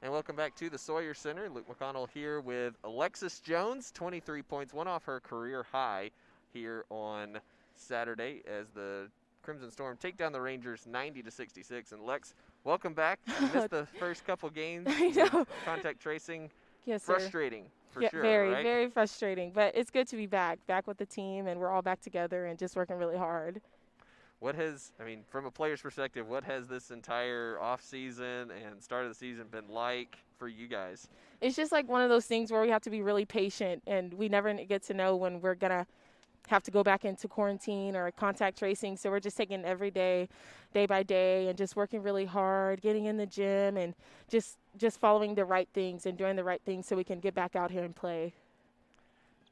And welcome back to the Sawyer Center. Luke McConnell here with Alexis Jones, 23 points, one off her career high here on Saturday as the Crimson Storm take down the Rangers 90-66. And Lex, welcome back. You missed the first couple games. I know. Contact tracing. Yes, sir. Frustrating for Yeah, sure, very, right? very frustrating. But it's good to be back with the team, and we're all back together and just working really hard. What has, from a player's perspective, what has this entire offseason and start of the season been like for you guys? It's just like one of those things where we have to be really patient, and we never get to know when we're going to have to go back into quarantine or contact tracing. So we're just taking every day, day by day, and just working really hard, getting in the gym, and just following the right things and doing the right things so we can get back out here and play.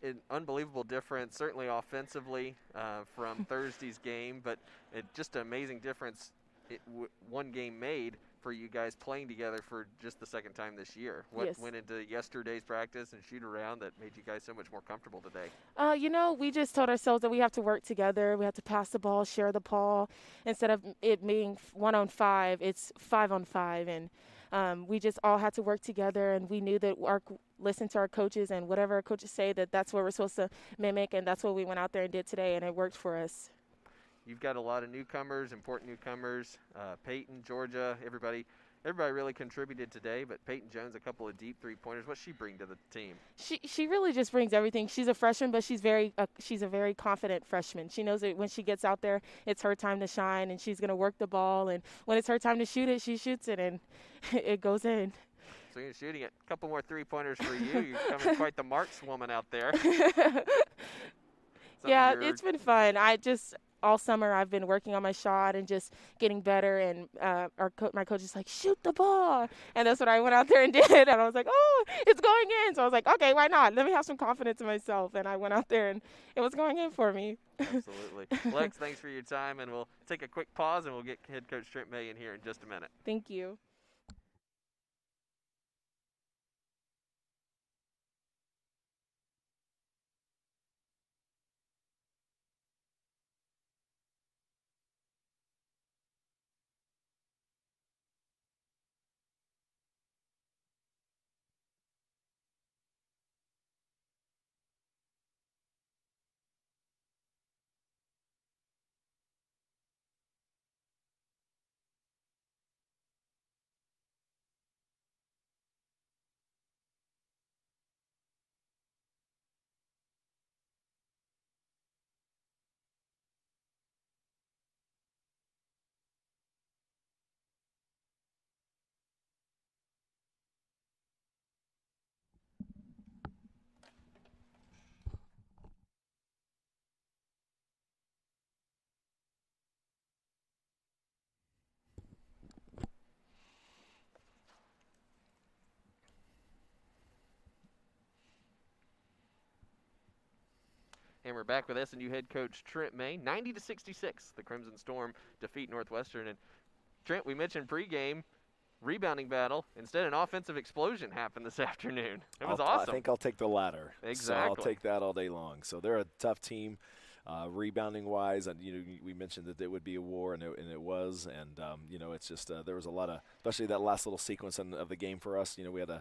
An unbelievable difference, certainly offensively from Thursday's game, but just an amazing difference one game made for you guys playing together for just the second time this year. What went into yesterday's practice and shoot around that made you guys so much more comfortable today? We just told ourselves that we have to work together. We have to pass the ball, share the ball. Instead of it being 1-on-5, it's 5-on-5. And we just all had to work together, and we knew that listen to our coaches, and whatever our coaches say, that's what we're supposed to mimic, and that's what we went out there and did today, and it worked for us. You've got a lot of newcomers, important newcomers, Peyton, Georgia, everybody really contributed today, but Peyton Jones, a couple of deep three-pointers. What's she bring to the team? She really just brings everything. She's a freshman, but she's a very confident freshman. She knows that when she gets out there, it's her time to shine, and she's going to work the ball, and when it's her time to shoot it, she shoots it, and it goes in. So you're shooting it. A couple more three-pointers for you. You're becoming quite the marks woman out there. Yeah, it's been fun. All summer I've been working on my shot and just getting better, and my coach is like, shoot the ball. And that's what I went out there and did, and I was like, oh, it's going in. So I was like, okay, why not? Let me have some confidence in myself. And I went out there, and it was going in for me. Absolutely. Lex, thanks for your time, and we'll take a quick pause, and we'll get head coach Trent May in here in just a minute. Thank you. And we're back with SNU head coach Trent May. 90-66, the Crimson Storm defeat Northwestern. And Trent, we mentioned pregame, rebounding battle. Instead, an offensive explosion happened this afternoon. It was awesome. I think I'll take the latter. Exactly. So I'll take that all day long. So they're a tough team, rebounding-wise. And we mentioned that it would be a war, and it was. And it's just there was a lot of, especially that last little sequence of the game for us. We had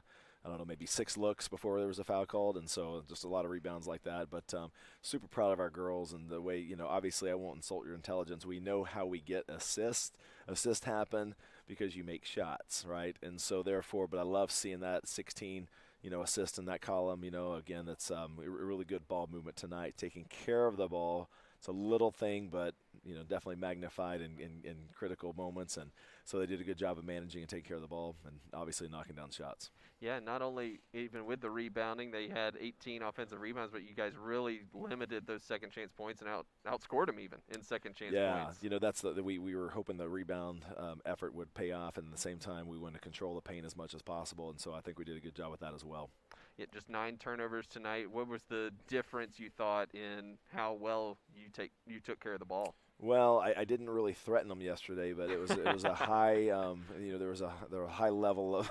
maybe 6 looks before there was a foul called, and so just a lot of rebounds like that. But super proud of our girls and the way, obviously I won't insult your intelligence. We know how we get assists. Assists happen because you make shots, right? And so therefore, but I love seeing that 16, assist in that column. Again, it's a really good ball movement tonight, taking care of the ball. It's a little thing, but definitely magnified in critical moments, and so they did a good job of managing and taking care of the ball, and obviously knocking down shots. Yeah, not only even with the rebounding, they had 18 offensive rebounds, but you guys really limited those second chance points and outscored them even in second chance points. Yeah, that's we were hoping the rebound effort would pay off, and at the same time we wanted to control the paint as much as possible, and so I think we did a good job with that as well. Yeah, just 9 turnovers tonight. What was the difference you thought in how well you took care of the ball? Well, I didn't really threaten them yesterday, but it was a high there was a high level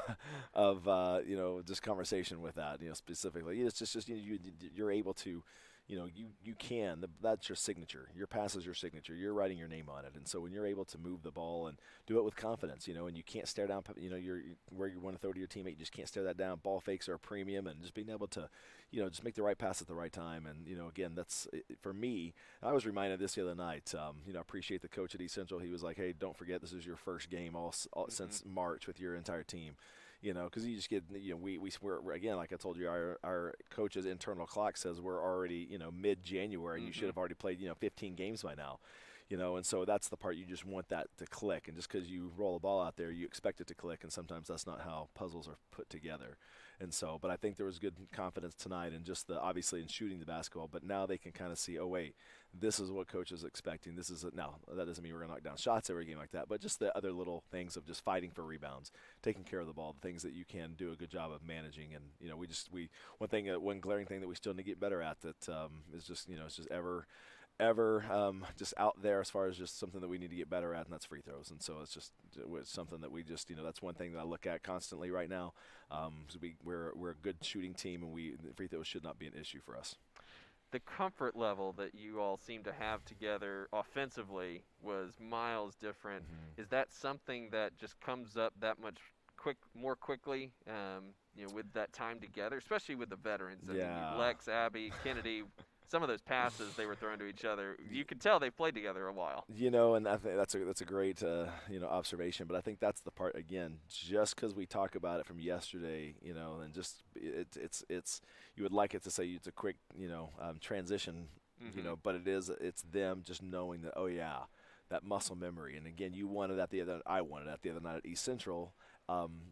of just conversation with that specifically. It's just you're able to you can. That's your signature. Your pass is your signature. You're writing your name on it. And so when you're able to move the ball and do it with confidence, and you can't stare down, where you want to throw to your teammate, you just can't stare that down. Ball fakes are a premium, and just being able to, just make the right pass at the right time. And, again, that's for me. I was reminded of this the other night. I appreciate the coach at East Central. He was like, hey, don't forget this is your first game since March with your entire team. Because you just get, we're again, like I told you, our coach's internal clock says we're already, mid-January. You should have already played, 15 games by now. And so that's the part you just want that to click. And just because you roll a ball out there, you expect it to click, and sometimes that's not how puzzles are put together. And so, but I think there was good confidence tonight in just obviously in shooting the basketball, but now they can kind of see, oh, wait, this is what coach is expecting. Now, that doesn't mean we're going to knock down shots every game like that, but just the other little things of just fighting for rebounds, taking care of the ball, the things that you can do a good job of managing. And, one glaring thing that we still need to get better at that is just, it's just ever just out there as far as just something that we need to get better at, and that's free throws. And so it's something that we just, that's one thing that I look at constantly right now. We're a good shooting team, and free throws should not be an issue for us. The comfort level that you all seem to have together offensively was miles different. Is that something that just comes up that much more quickly, with that time together, especially with the veterans? I mean, Lex, Abby, Kennedy. Some of those passes they were throwing to each other, you could tell they played together a while. And I think that's a great observation. But I think that's the part, again, just because we talk about it from yesterday, and just it's you would like it to say it's a quick transition, but it's them just knowing that, oh yeah, that muscle memory. And again, I wanted that the other night at East Central.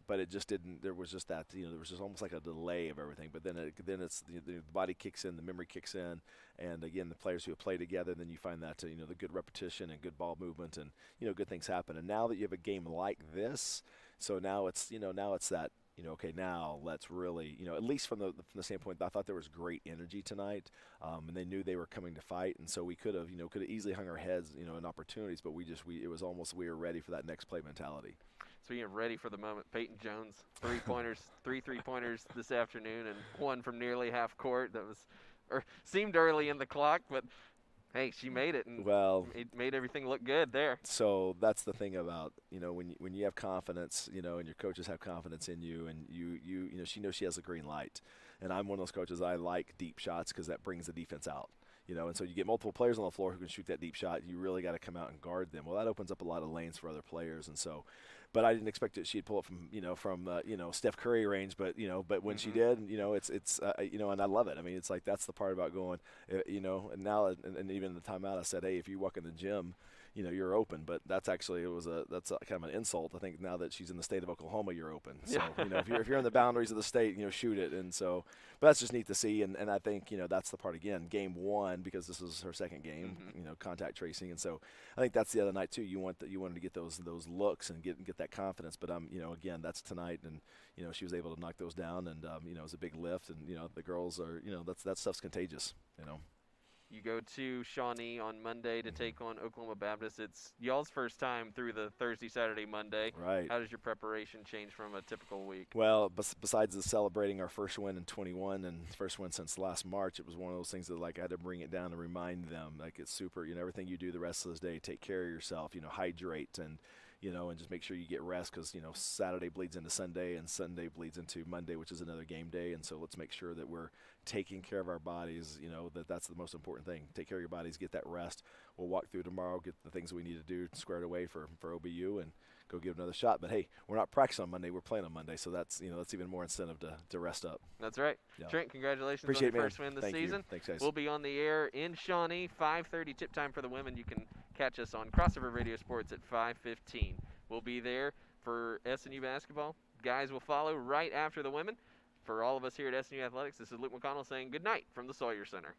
But it just didn't. There was just that. There was just almost like a delay of everything. But then it's the body kicks in, the memory kicks in, and again the players who have played together. Then you find that the good repetition and good ball movement, and good things happen. And now that you have a game like this, so now it's that. Okay, now let's really, at least from the standpoint, I thought there was great energy tonight, and they knew they were coming to fight, and so we could have easily hung our heads, in opportunities, but it was almost we were ready for that next play mentality. Speaking of ready for the moment, Peyton Jones, three three-pointers this afternoon, and one from nearly half court. That seemed early in the clock, but hey, she made it, and it made everything look good there. So that's the thing about when you have confidence, and your coaches have confidence in you, and she knows she has a green light, and I'm one of those coaches. I like deep shots because that brings the defense out. And so you get multiple players on the floor who can shoot that deep shot. You really got to come out and guard them. Well, that opens up a lot of lanes for other players, and so. But I didn't expect she'd pull it from Steph Curry range, but when she did, it's and I love it. I mean, it's like that's the part about going, and now and even in the timeout I said, hey, if you walk in the gym, you're open. But that's actually that's kind of an insult. I think now that she's in the state of Oklahoma, you're open. So if you're in the boundaries of the state, shoot it. And so, but that's just neat to see. And I think that's the part again. Game one, because this is her second game, contact tracing. And so I think that's the other night too. You wanted to get those looks and get that confidence. But again, that's tonight, and she was able to knock those down, and it was a big lift. And the girls are that stuff's contagious. You go to Shawnee on Monday to take on Oklahoma Baptist. It's y'all's first time through the Thursday, Saturday, Monday. Right. How does your preparation change from a typical week? Well, besides celebrating our first win in 21 and first win since last March, it was one of those things that I had to bring it down and remind them it's super. Everything you do the rest of this day, take care of yourself. Hydrate and just make sure you get rest because, Saturday bleeds into Sunday and Sunday bleeds into Monday, which is another game day. And so let's make sure that we're taking care of our bodies, that's the most important thing. Take care of your bodies, get that rest. We'll walk through tomorrow, get the things we need to do squared away for OBU and go give another shot. But, hey, we're not practicing on Monday. We're playing on Monday. So that's even more incentive to rest up. That's right. Yeah. Trent, congratulations Appreciate on your first win this season. Thanks, guys. We'll be on the air in Shawnee, 5:30 tip time for the women. You can catch us on Crossover Radio Sports at 5:15. We'll be there for SNU basketball. Guys will follow right after the women. For all of us here at SNU Athletics, this is Luke McConnell saying good night from the Sawyer Center.